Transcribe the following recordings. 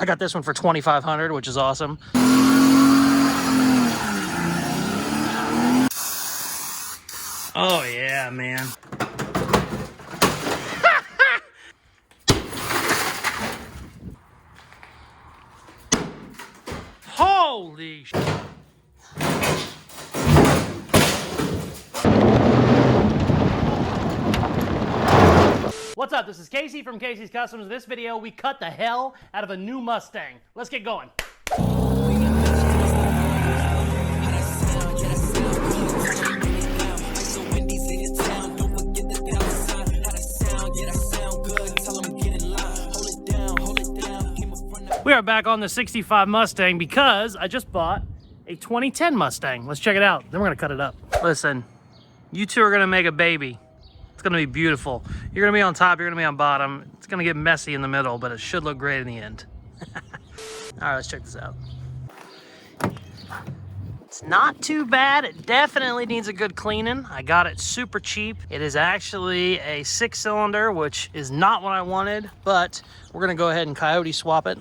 I got this one for $2,500, which is awesome. Oh yeah, man. Holy shit. What's up? This is Casey from Casey's Customs. In this video, we cut the hell out of a new Mustang. Let's get going. We are back on the 65 Mustang because I just bought a 2010 Mustang. Let's check it out. Then we're gonna cut it up. Listen, you two are gonna make a baby. It's gonna be beautiful. You're gonna be on top, you're gonna be on bottom. It's gonna get messy in the middle, but it should look great in the end. All right, let's check this out. It's not too bad. It definitely needs a good cleaning. I got it super cheap. It is actually a 6-cylinder, which is not what I wanted, but we're gonna go ahead and coyote swap it.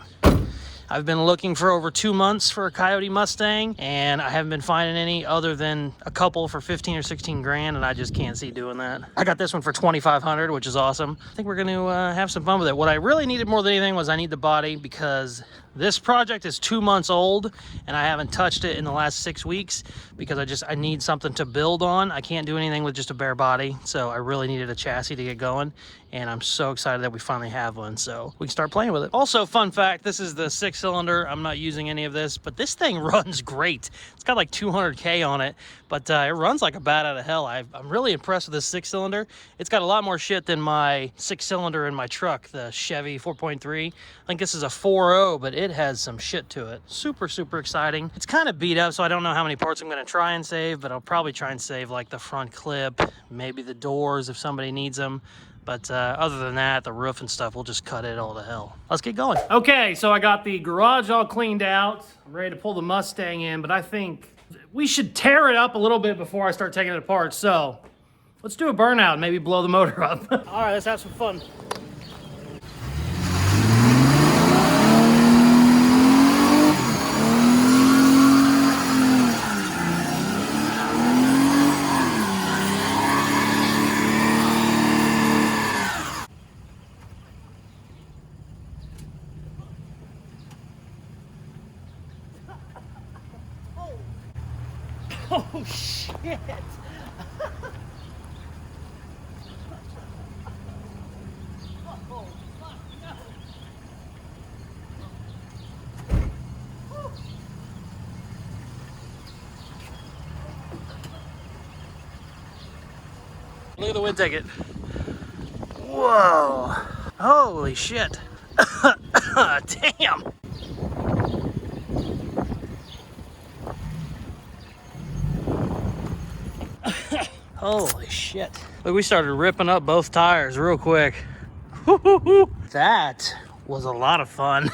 I've been looking for over 2 months for a Coyote Mustang, and I haven't been finding any other than a couple for 15 or 16 grand, and I just can't see doing that. I got this one for $2,500, which is awesome. I think we're gonna have some fun with it. What I really needed more than anything was I need the body, because this project is 2 months old, and I haven't touched it in the last 6 weeks because I need something to build on. I can't do anything with just a bare body, so I really needed a chassis to get going, and I'm so excited that we finally have one, so we can start playing with it. Also, fun fact, this is the 6-cylinder. I'm not using any of this, but this thing runs great. It's got like 200K on it, but it runs like a bat out of hell. I'm really impressed with this 6-cylinder. It's got a lot more shit than my 6-cylinder in my truck, the Chevy 4.3. I think this is a 4.0, but it has some shit to it. Super, super exciting. It's kind of beat up, so I don't know how many parts I'm gonna try and save, but I'll probably try and save like the front clip, maybe the doors if somebody needs them. But other than that, the roof and stuff, we'll just cut it all to hell. Let's get going. Okay, so I got the garage all cleaned out. I'm ready to pull the Mustang in, but I think we should tear it up a little bit before I start taking it apart. So let's do a burnout and maybe blow the motor up. All right, let's have some fun. Oh, shit. Oh, fuck, no. Look at the wind ticket. Whoa. Holy shit. Damn. Holy shit. Look, we started ripping up both tires real quick. That was a lot of fun.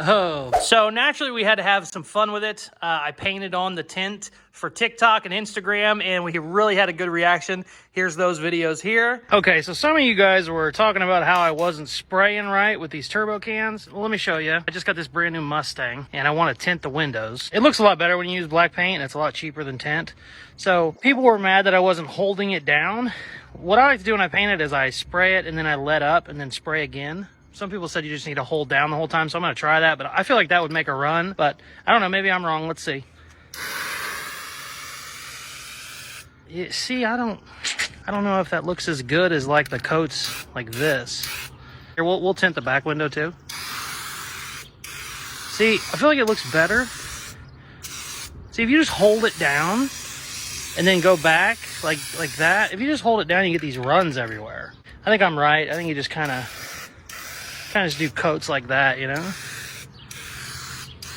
Oh, so naturally we had to have some fun with it. I painted on the tint for TikTok and Instagram, and we really had a good reaction. Here's those videos here. Okay, so some of you guys were talking about how I wasn't spraying right with these turbo cans. Well, let me show you. I just got this brand new Mustang, and I want to tint the windows. It looks a lot better when you use black paint, and it's a lot cheaper than tint. So people were mad that I wasn't holding it down. What I like to do when I paint it is I spray it, and then I let up, and then spray again. Some people said you just need to hold down the whole time, so I'm going to try that, but I feel like that would make a run, but I don't know, maybe I'm wrong. Let's see. Yeah, see, I don't know if that looks as good as like the coats like this. Here, we'll tint the back window too. See, I feel like it looks better. See, if you just hold it down and then go back like that, if you just hold it down, you get these runs everywhere. I think I'm right. I think you just kind of just do coats like that, you know?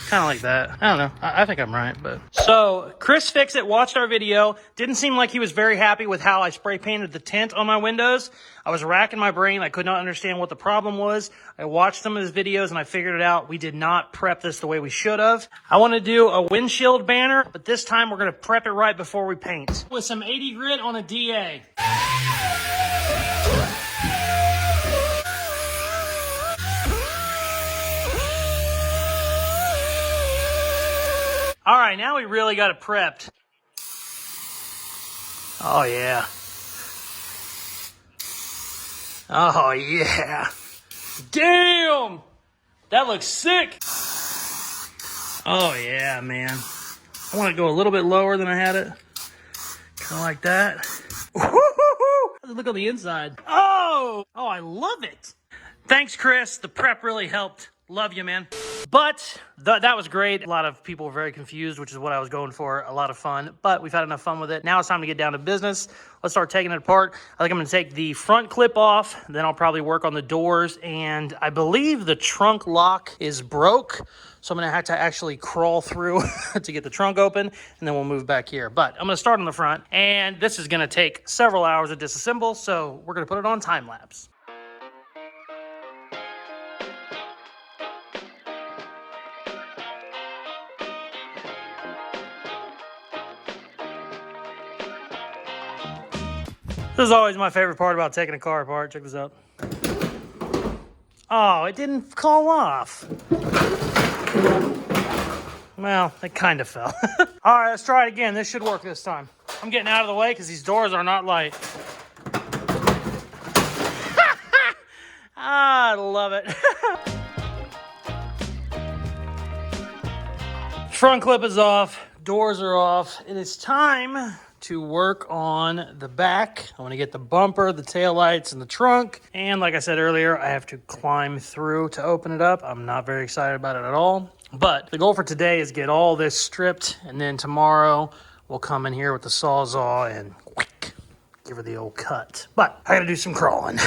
Kind of like that. I don't know. I think I'm right, but. So, Chris Fix It watched our video. Didn't seem like he was very happy with how I spray painted the tint on my windows. I was racking my brain. I could not understand what the problem was. I watched some of his videos and I figured it out. We did not prep this the way we should have. I want to do a windshield banner, but this time we're going to prep it right before we paint. With some 80 grit on a DA. All right, now we really got it prepped. Oh, yeah. Oh, yeah. Damn! That looks sick. Oh, yeah, man. I want to go a little bit lower than I had it. Kind of like that. Look on the inside. Oh, I love it. Thanks, Chris. The prep really helped. Love you, man. But that was great. A lot of people were very confused, which is what I was going for. A lot of fun, but we've had enough fun with it. Now it's time to get down to business. Let's start taking it apart. I think I'm going to take the front clip off. Then I'll probably work on the doors. And I believe the trunk lock is broke. So I'm going to have to actually crawl through to get the trunk open. And then we'll move back here. But I'm going to start on the front. And this is going to take several hours to disassemble. So we're going to put it on time lapse. This is always my favorite part about taking a car apart. Check this out. Oh, it didn't fall off. Well, it kind of fell. All right, let's try it again. This should work this time. I'm getting out of the way because these doors are not light. I love it. Front clip is off. Doors are off. It is time to work on the back. I want to get the bumper, the taillights, and the trunk. And like I said earlier, I have to climb through to open it up. I'm not very excited about it at all. But the goal for today is get all this stripped, and then tomorrow we'll come in here with the Sawzall and give her the old cut. But I gotta do some crawling.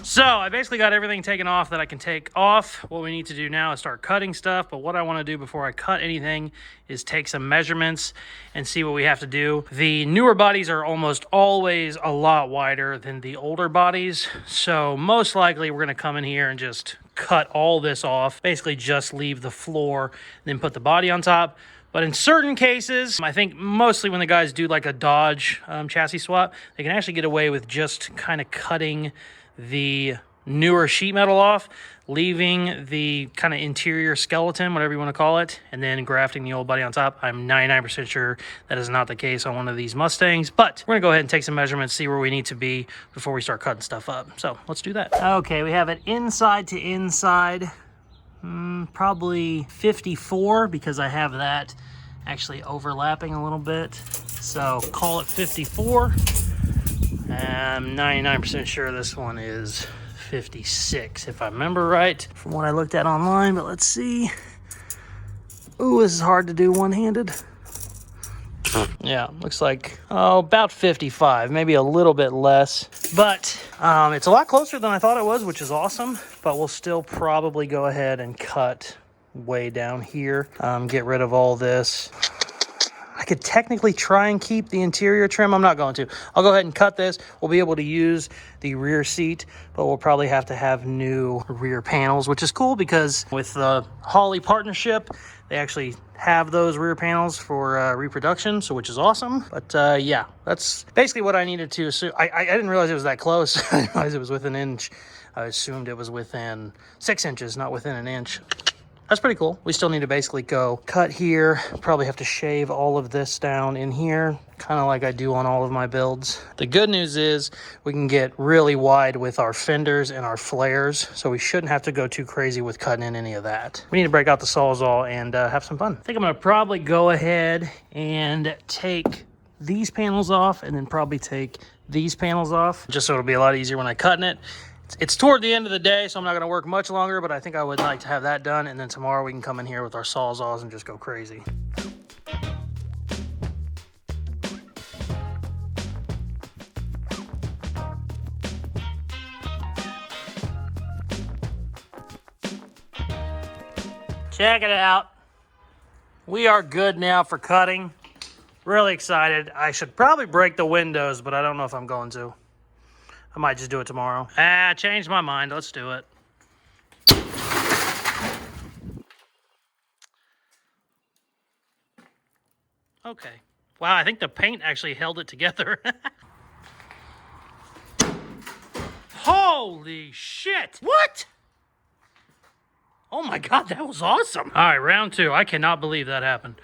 So I basically got everything taken off that I can take off. What we need to do now is start cutting stuff. But what I want to do before I cut anything is take some measurements and see what we have to do. The newer bodies are almost always a lot wider than the older bodies. So most likely we're going to come in here and just cut all this off. Basically just leave the floor, then put the body on top. But in certain cases, I think mostly when the guys do like a Dodge chassis swap, they can actually get away with just kind of cutting the newer sheet metal off, leaving the kind of interior skeleton, whatever you want to call it, and then grafting the old body on top. I'm 99% sure that is not the case on one of these Mustangs, but we're gonna go ahead and take some measurements, see where we need to be before we start cutting stuff up. So let's do that. Okay, we have it inside to inside, probably 54, because I have that actually overlapping a little bit. So call it 54. I'm 99% sure this one is 56, if I remember right, from what I looked at online, but let's see. Ooh, this is hard to do one-handed. Yeah, looks like, about 55, maybe a little bit less. But it's a lot closer than I thought it was, which is awesome. But we'll still probably go ahead and cut way down here. Get rid of all this. I could technically try and keep the interior trim. I'm not going to. I'll go ahead and cut this. We'll be able to use the rear seat, but we'll probably have to have new rear panels, which is cool because with the Holley partnership, they actually have those rear panels for reproduction, so which is awesome. But yeah, that's basically what I needed to assume. I didn't realize it was that close. I didn't realize it was within an inch. I assumed it was within 6 inches, not within an inch. That's pretty cool. We still need to basically go cut here. Probably have to shave all of this down in here, kind of like I do on all of my builds. The good news is we can get really wide with our fenders and our flares, so we shouldn't have to go too crazy with cutting in any of that. We need to break out the Sawzall and have some fun. I think I'm gonna probably go ahead and take these panels off and then probably take these panels off, just so it'll be a lot easier when I'm cutting it. It's toward the end of the day, so I'm not going to work much longer, but I think I would like to have that done, and then tomorrow we can come in here with our Sawzalls and just go crazy. Check it out. We are good now for cutting. Really excited. I should probably break the windows, but I don't know if I'm going to. I might just do it tomorrow. Changed my mind. Let's do it. Okay. Wow, I think the paint actually held it together. Holy shit! What? Oh my God, that was awesome. All right, round 2. I cannot believe that happened.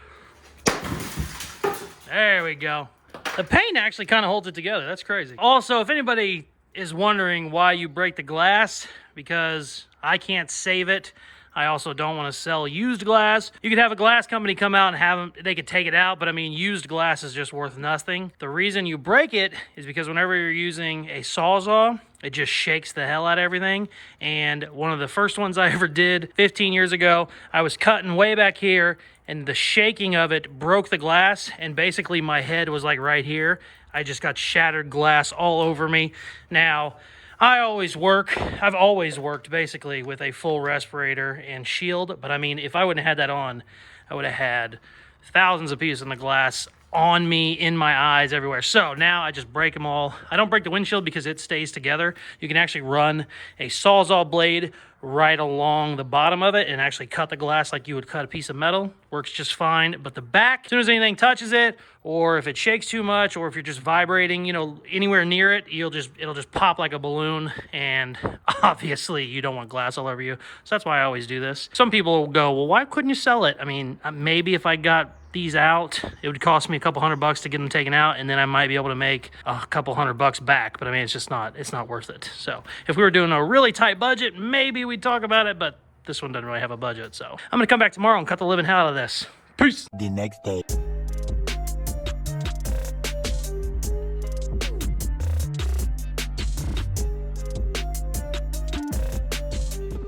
There we go. The paint actually kind of holds it together. That's crazy. Also, if anybody is wondering why you break the glass, because I can't save it. I also don't want to sell used glass. You could have a glass company come out and have them, they could take it out, but I mean, used glass is just worth nothing. The reason you break it is because whenever you're using a Sawzall, it just shakes the hell out of everything. And one of the first ones I ever did 15 years ago, I was cutting way back here, and the shaking of it broke the glass, and basically my head was like right here. I just got shattered glass all over me. Now, I've always worked basically with a full respirator and shield, but I mean, if I wouldn't have had that on, I would have had thousands of pieces of the glass on me, in my eyes, everywhere. So now I just break them all. I don't break the windshield because it stays together. You can actually run a Sawzall blade right along the bottom of it and actually cut the glass like you would cut a piece of metal. Works just fine. But the back, as soon as anything touches it, or if it shakes too much, or if you're just vibrating, you know, anywhere near it, it'll just pop like a balloon. And obviously you don't want glass all over you. So that's why I always do this. Some people will go, well, why couldn't you sell it? I mean, maybe if I got these out, it would cost me a couple $100 to get them taken out, and then I might be able to make a couple $100 back. But I mean, it's not worth it. So if we were doing a really tight budget, maybe we'd talk about it, but this one doesn't really have a budget. So I'm gonna come back tomorrow and cut the living hell out of this. Peace. The next day.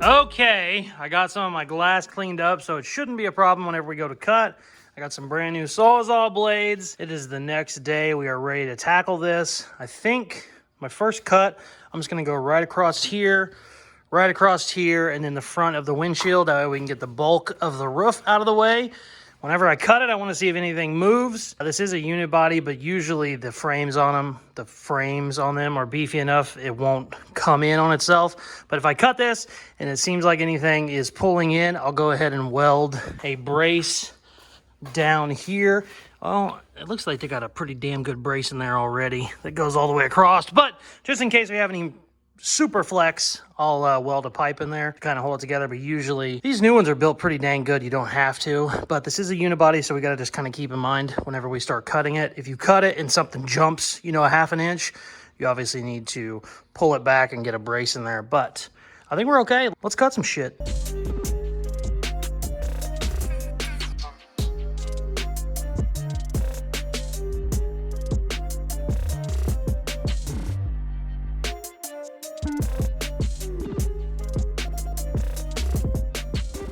Okay, I got some of my glass cleaned up, so it shouldn't be a problem whenever we go to cut. I got some brand new Sawzall blades. It is the next day. We are ready to tackle this. I think my first cut, I'm just gonna go right across here, and then the front of the windshield. That way we can get the bulk of the roof out of the way. Whenever I cut it, I want to see if anything moves. This is a unibody, but usually the frames on them are beefy enough it won't come in on itself. But if I cut this and it seems like anything is pulling in, I'll go ahead and weld a brace down here. Oh, it looks like they got a pretty damn good brace in there already that goes all the way across. But just in case we have any super flex, I'll weld a pipe in there to kind of hold it together. But usually these new ones are built pretty dang good. You don't have to, but this is a unibody, so we got to just kind of keep in mind whenever we start cutting it. If you cut it and something jumps, you know, a ½ inch, you obviously need to pull it back and get a brace in there. But I think we're okay. Let's cut some shit.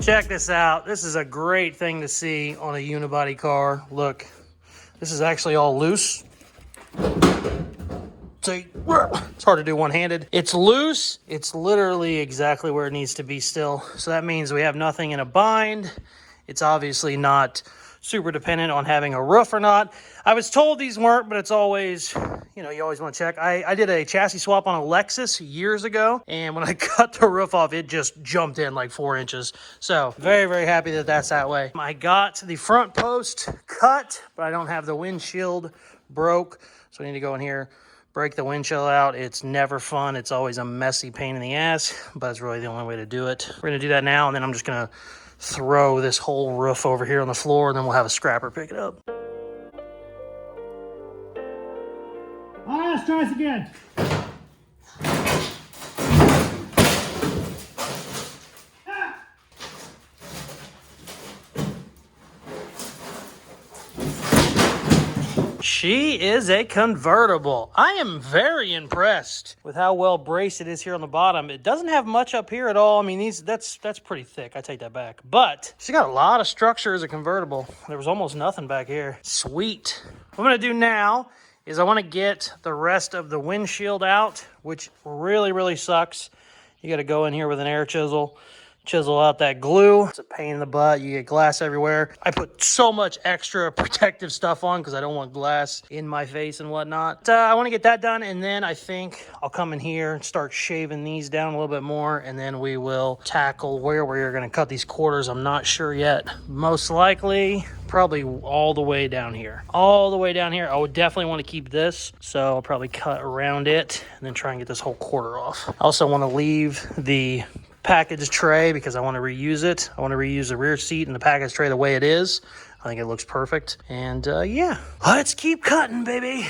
Check this out. This is a great thing to see on a unibody car. Look, this is actually all loose. See, it's hard to do one-handed. It's loose. It's literally exactly where it needs to be still. So that means we have nothing in a bind. It's obviously not super dependent on having a roof or not. I was told these weren't, but it's always, you know, you always want to check. I did a chassis swap on a Lexus years ago, and when I cut the roof off, it just jumped in like 4 inches. So very, very happy that that's that way. I got the front post cut, but I don't have the windshield broke. So I need to go in here, break the windshield out. It's never fun. It's always a messy pain in the ass, but it's really the only way to do it. We're gonna do that now, and then I'm just gonna throw this whole roof over here on the floor, and then we'll have a scrapper pick it up. All right, let's try this again. She is a convertible. I am very impressed with how well braced it is here on the bottom. It doesn't have much up here at all. I mean, that's pretty thick. I take that back. But she's got a lot of structure as a convertible. There was almost nothing back here. Sweet. What I'm gonna do now is I want to get the rest of the windshield out, which really, really sucks. You got to go in here with an air chisel, chisel out that glue. It's a pain in the butt. You get glass everywhere. I put so much extra protective stuff on because I don't want glass in my face and whatnot. I want to get that done, and then I think I'll come in here and start shaving these down a little bit more, and then we will tackle where we're going to cut these quarters. I'm not sure yet. Most likely, probably all the way down here. All the way down here. I would definitely want to keep this, so I'll probably cut around it and then try and get this whole quarter off. I also want to leave the package tray because I want to reuse it. I want to reuse the rear seat and the package tray the way it is. I think it looks perfect. And yeah, let's keep cutting, baby.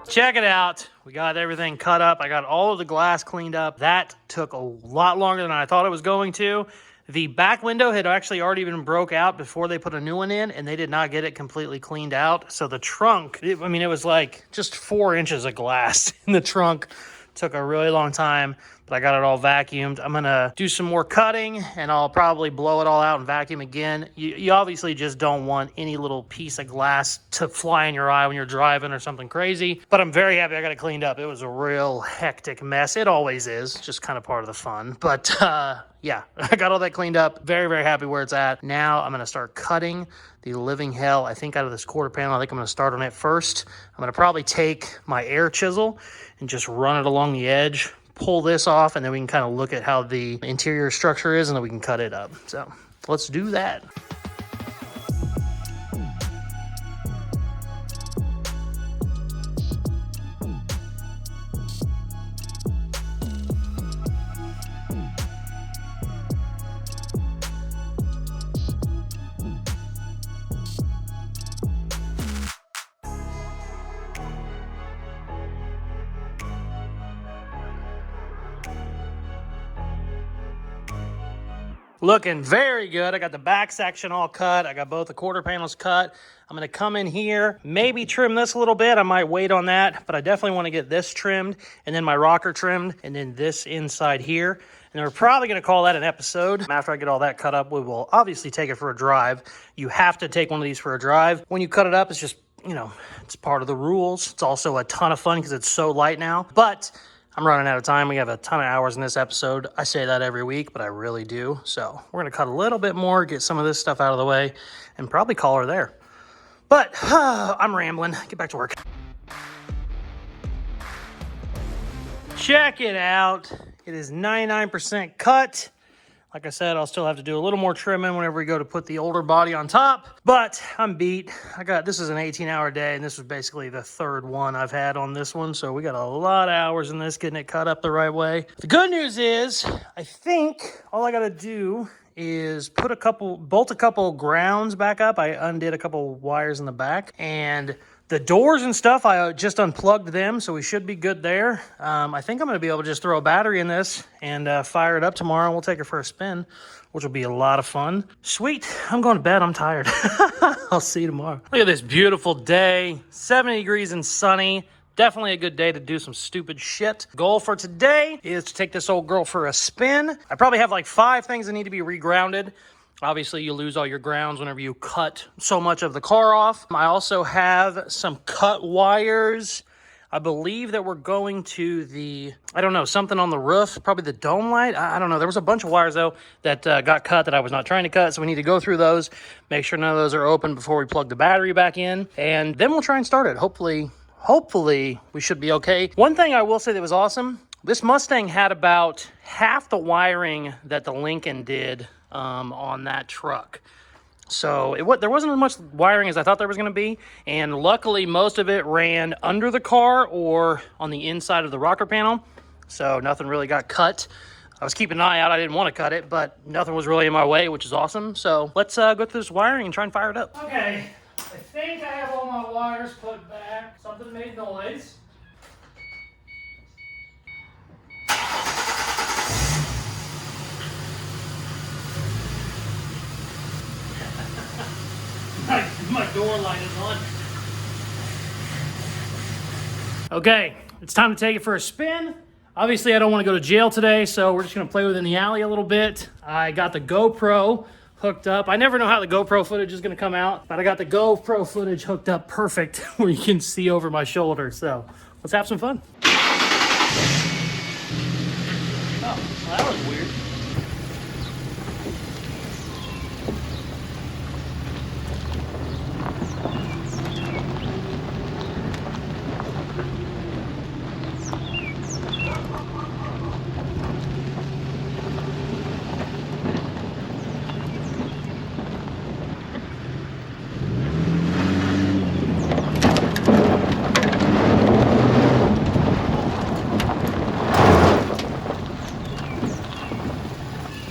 Check it out. We got everything cut up. I got all of the glass cleaned up. That took a lot longer than I thought it was going to. The back window had actually already been broke out before they put a new one in, and they did not get it completely cleaned out. So the trunk, it was like just 4 inches of glass in the trunk. Took a really long time, but I got it all vacuumed. I'm gonna do some more cutting, and I'll probably blow it all out and vacuum again. You obviously just don't want any little piece of glass to fly in your eye when you're driving or something crazy, but I'm very happy I got it cleaned up. It was a real hectic mess. It always is, just kind of part of the fun. But yeah, I got all that cleaned up. Very, very happy where it's at. Now I'm gonna start cutting the living hell, I think, out of this quarter panel. I think I'm gonna start on it first. I'm gonna probably take my air chisel and just run it along the edge, pull this off, and then we can kind of look at how the interior structure is, and then we can cut it up. So let's do that. Looking very good. I got the back section all cut. I got both the quarter panels cut. I'm gonna come in here, maybe trim this a little bit. I might wait on that, but I definitely wanna get this trimmed, and then my rocker trimmed, and then this inside here. And we're probably gonna call that an episode. After I get all that cut up, we will obviously take it for a drive. You have to take one of these for a drive. When you cut it up, it's just, it's part of the rules. It's also a ton of fun because it's so light now. But I'm running out of time. We have a ton of hours in this episode. I say that every week, but I really do. So we're going to cut a little bit more, get some of this stuff out of the way, and probably call her there. But I'm rambling. Get back to work. Check it out. It is 99% cut. Like I said, I'll still have to do a little more trimming whenever we go to put the older body on top, but I'm beat. This is an 18-hour day, and this was basically the third one I've had on this one, so we got a lot of hours in this, getting it cut up the right way. The good news is, I think all I gotta do is bolt a couple grounds back up. I undid a couple wires in the back, and the doors and stuff, I just unplugged them, so we should be good there. I think I'm going to be able to just throw a battery in this and fire it up tomorrow. We'll take it for a spin, which will be a lot of fun. Sweet. I'm going to bed. I'm tired. I'll see you tomorrow. Look at this beautiful day. 70 degrees and sunny. Definitely a good day to do some stupid shit. Goal for today is to take this old girl for a spin. I probably have like 5 things that need to be regrounded. Obviously, you lose all your grounds whenever you cut so much of the car off. I also have some cut wires. I believe that we're going to something on the roof, probably the dome light. I don't know. There was a bunch of wires, though, that got cut that I was not trying to cut, so we need to go through those, make sure none of those are open before we plug the battery back in, and then we'll try and start it. Hopefully, we should be okay. One thing I will say that was awesome, this Mustang had about half the wiring that the Lincoln did on that truck. So there wasn't as much wiring as I thought there was going to be, and luckily most of it ran under the car or on the inside of the rocker panel, so nothing really got cut. I was keeping an eye out. I didn't want to cut it, but nothing was really in my way, which is awesome. So let's go through this wiring and try and fire it up. Okay, I think I have all my wires put back. Something made noise. My door light is on. Okay, it's time to take it for a spin. Obviously, I don't want to go to jail today, so we're just going to play within the alley a little bit. I got the GoPro hooked up. I never know how the GoPro footage is going to come out, but I got the GoPro footage hooked up perfect where you can see over my shoulder. So let's have some fun. Oh, well, that was weird.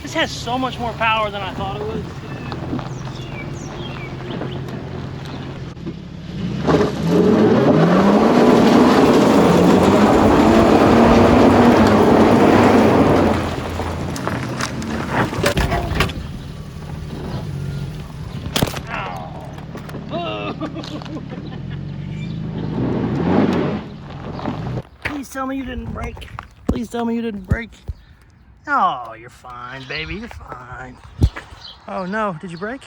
This has so much more power than I thought it would. Please tell me you didn't break. Please tell me you didn't break. Oh, you're fine, baby. You're fine. Oh, no. Did you break?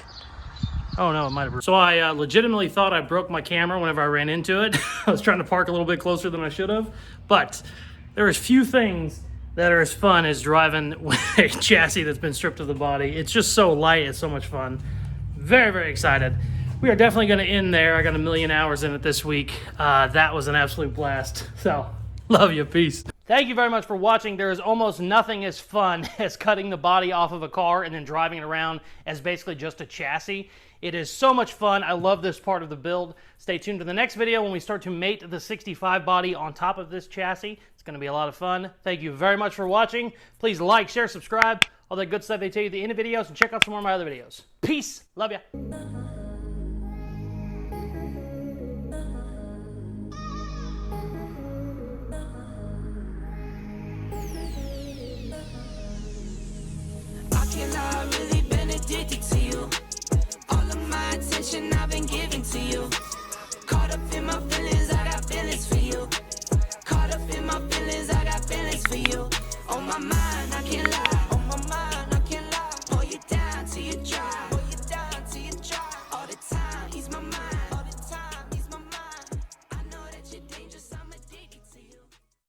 Oh, no, it might have broke. So I legitimately thought I broke my camera whenever I ran into it. I was trying to park a little bit closer than I should have. But there is few things that are as fun as driving with a chassis that's been stripped of the body. It's just so light. It's so much fun. Very, very excited. We are definitely going to end there. I got 1,000,000 hours in it this week. That was an absolute blast. So, love you. Peace. Thank you very much for watching. There is almost nothing as fun as cutting the body off of a car and then driving it around as basically just a chassis. It is so much fun. I love this part of the build. Stay tuned to the next video when we start to mate the 65 body on top of this chassis. It's going to be a lot of fun. Thank you very much for watching. Please like, share, subscribe, all that good stuff they tell you at the end of videos, and check out some more of my other videos. Peace. Love ya.